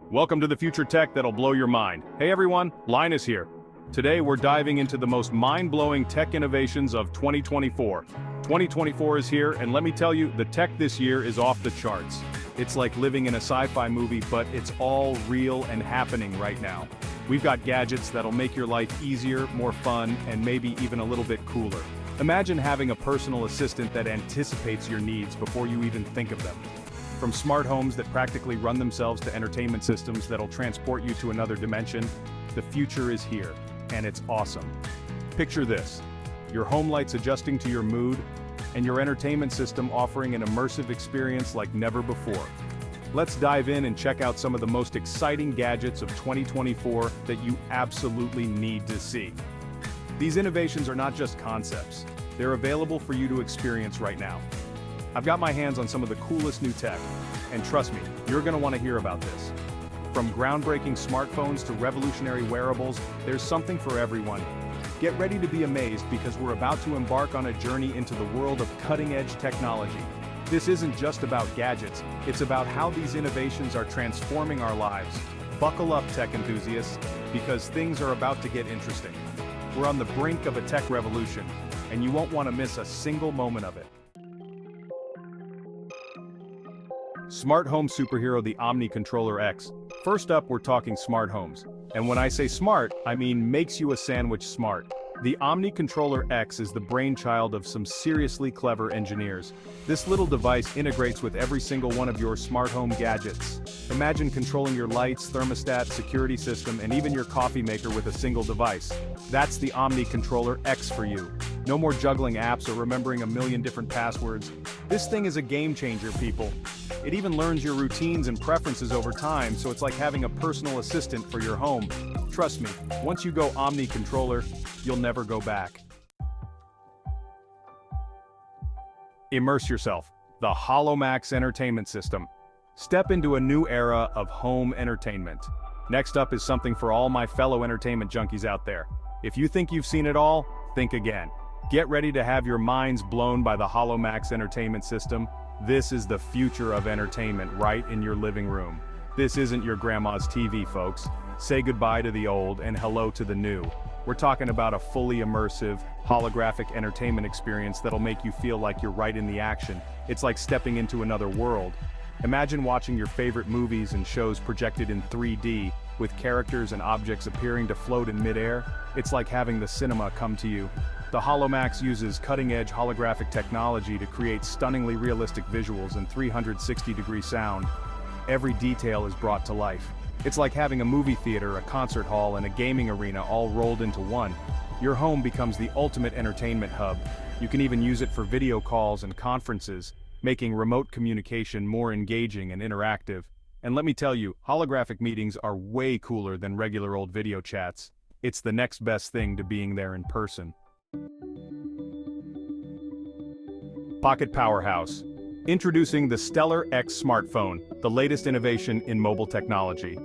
Welcome to the future tech that'll blow your mind. Hey everyone, Linus here. Today we're diving into the most mind-blowing tech innovations of 2024. 2024 is here, and let me tell you, the tech this year is off the charts. It's like living in a sci-fi movie, but it's all real and happening right now. We've got gadgets that'll make your life easier, more fun, and maybe even a little bit cooler. Imagine having a personal assistant that anticipates your needs before you even think of them. From smart homes that practically run themselves to entertainment systems that'll transport you to another dimension, the future is here, and it's awesome. Picture this: your home lights adjusting to your mood, and your entertainment system offering an immersive experience like never before. Let's dive in and check out some of the most exciting gadgets of 2024 that you absolutely need to see. These innovations are not just concepts, they're available for you to experience right now. I've got my hands on some of the coolest new tech, and trust me, you're going to want to hear about this. From groundbreaking smartphones to revolutionary wearables, there's something for everyone. Get ready to be amazed because we're about to embark on a journey into the world of cutting-edge technology. This isn't just about gadgets, it's about how these innovations are transforming our lives. Buckle up, tech enthusiasts, because things are about to get interesting. We're on the brink of a tech revolution, and you won't want to miss a single moment of it. Smart home superhero, the Omni Controller X. First up, we're talking smart homes. And when I say smart, I mean makes you a sandwich smart. The Omni Controller X is the brainchild of some seriously clever engineers. This little device integrates with every single one of your smart home gadgets. Imagine controlling your lights, thermostat, security system, and even your coffee maker with a single device. That's the Omni Controller X for you. No more juggling apps or remembering a million different passwords. This thing is a game changer, people. It even learns your routines and preferences over time, so it's like having a personal assistant for your home. Trust me, once you go Omni Controller, you'll never go back. Immerse yourself. The HoloMax Entertainment System. Step into a new era of home entertainment. Next up is something for all my fellow entertainment junkies out there. If you think you've seen it all, think again. Get ready to have your minds blown by the HoloMax Entertainment System. This is the future of entertainment right in your living room. This isn't your grandma's TV, folks. Say goodbye to the old and hello to the new. We're talking about a fully immersive, holographic entertainment experience that'll make you feel like you're right in the action. It's like stepping into another world. Imagine watching your favorite movies and shows projected in 3D, with characters and objects appearing to float in midair. It's like having the cinema come to you. The HoloMax uses cutting-edge holographic technology to create stunningly realistic visuals and 360-degree sound. Every detail is brought to life. It's like having a movie theater, a concert hall, and a gaming arena all rolled into one. Your home becomes the ultimate entertainment hub. You can even use it for video calls and conferences, making remote communication more engaging and interactive. And let me tell you, holographic meetings are way cooler than regular old video chats. It's the next best thing to being there in person. Pocket Powerhouse. Introducing the Stellar X smartphone, the latest innovation in mobile technology.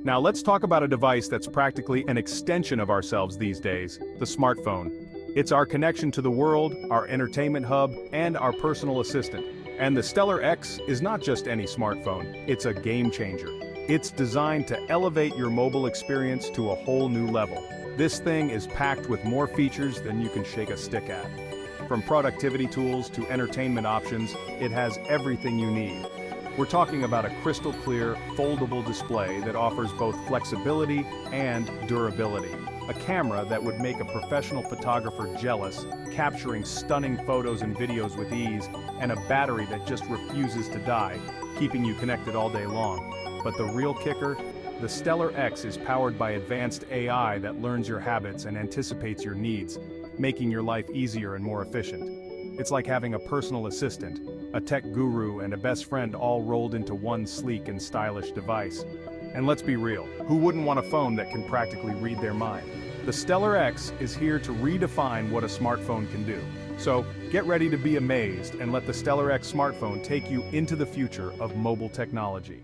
Now let's talk about a device that's practically an extension of ourselves these days, the smartphone. It's our connection to the world, our entertainment hub, and our personal assistant. And the Stellar X is not just any smartphone, it's a game changer. It's designed to elevate your mobile experience to a whole new level. This thing is packed with more features than you can shake a stick at. From productivity tools to entertainment options, it has everything you need. We're talking about a crystal clear, foldable display that offers both flexibility and durability. A camera that would make a professional photographer jealous, capturing stunning photos and videos with ease, and a battery that just refuses to die, keeping you connected all day long. But the real kicker? The Stellar X is powered by advanced AI that learns your habits and anticipates your needs, making your life easier and more efficient. It's like having a personal assistant, a tech guru, and a best friend all rolled into one sleek and stylish device. And let's be real, who wouldn't want a phone that can practically read their mind? The Stellar X is here to redefine what a smartphone can do. So, get ready to be amazed and let the Stellar X smartphone take you into the future of mobile technology.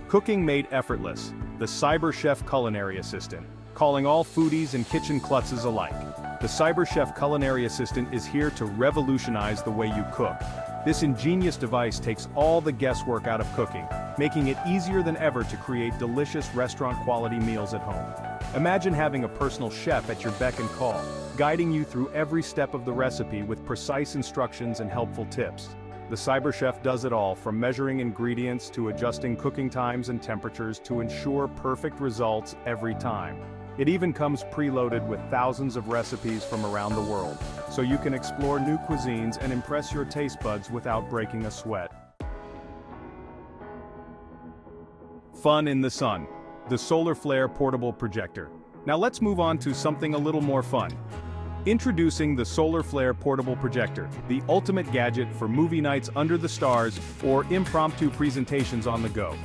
Cooking made effortless, the Cyber Chef Culinary Assistant, calling all foodies and kitchen klutzes alike. The Cyber Chef Culinary Assistant is here to revolutionize the way you cook. This ingenious device takes all the guesswork out of cooking, making it easier than ever to create delicious restaurant-quality meals at home. Imagine having a personal chef at your beck and call, guiding you through every step of the recipe with precise instructions and helpful tips. The Cyber Chef does it all, from measuring ingredients to adjusting cooking times and temperatures to ensure perfect results every time. It even comes preloaded with thousands of recipes from around the world, so you can explore new cuisines and impress your taste buds without breaking a sweat. Fun in the sun. The Solar Flare Portable Projector. Now let's move on to something a little more fun. Introducing the Solar Flare Portable Projector, the ultimate gadget for movie nights under the stars or impromptu presentations on the go.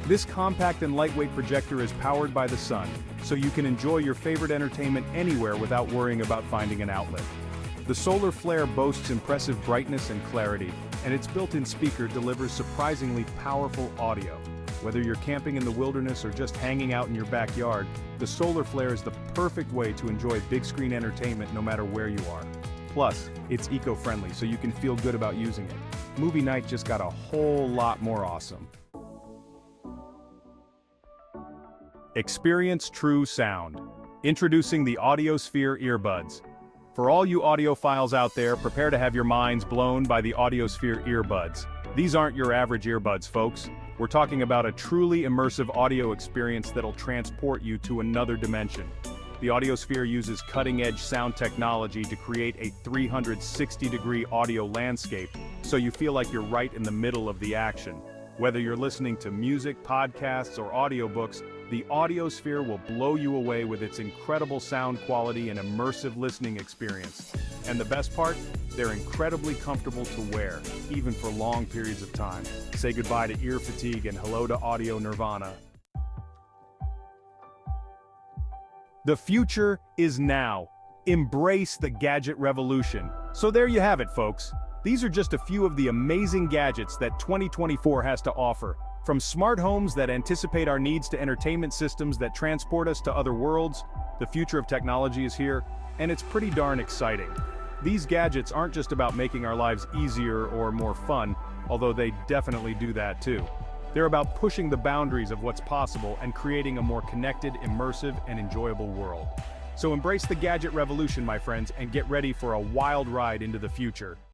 This compact and lightweight projector is powered by the sun, so you can enjoy your favorite entertainment anywhere without worrying about finding an outlet. The Solar Flare boasts impressive brightness and clarity, and its built-in speaker delivers surprisingly powerful audio. Whether you're camping in the wilderness or just hanging out in your backyard, the Solar Flare is the perfect way to enjoy big-screen entertainment no matter where you are. Plus, it's eco-friendly, so you can feel good about using it. Movie night just got a whole lot more awesome. Experience true sound. Introducing the Audiosphere earbuds. For all you audiophiles out there, prepare to have your minds blown by the Audiosphere earbuds. These aren't your average earbuds, folks. We're talking about a truly immersive audio experience that'll transport you to another dimension. The Audiosphere uses cutting-edge sound technology to create a 360-degree audio landscape, so you feel like you're right in the middle of the action. Whether you're listening to music, podcasts, or audiobooks, the Audiosphere will blow you away with its incredible sound quality and immersive listening experience. And the best part? They're incredibly comfortable to wear, even for long periods of time. Say goodbye to ear fatigue and hello to audio nirvana. The future is now. Embrace the gadget revolution. So there you have it, folks. These are just a few of the amazing gadgets that 2024 has to offer. From smart homes that anticipate our needs to entertainment systems that transport us to other worlds, the future of technology is here, and it's pretty darn exciting. These gadgets aren't just about making our lives easier or more fun, although they definitely do that too. They're about pushing the boundaries of what's possible and creating a more connected, immersive, and enjoyable world. So embrace the gadget revolution, my friends, and get ready for a wild ride into the future.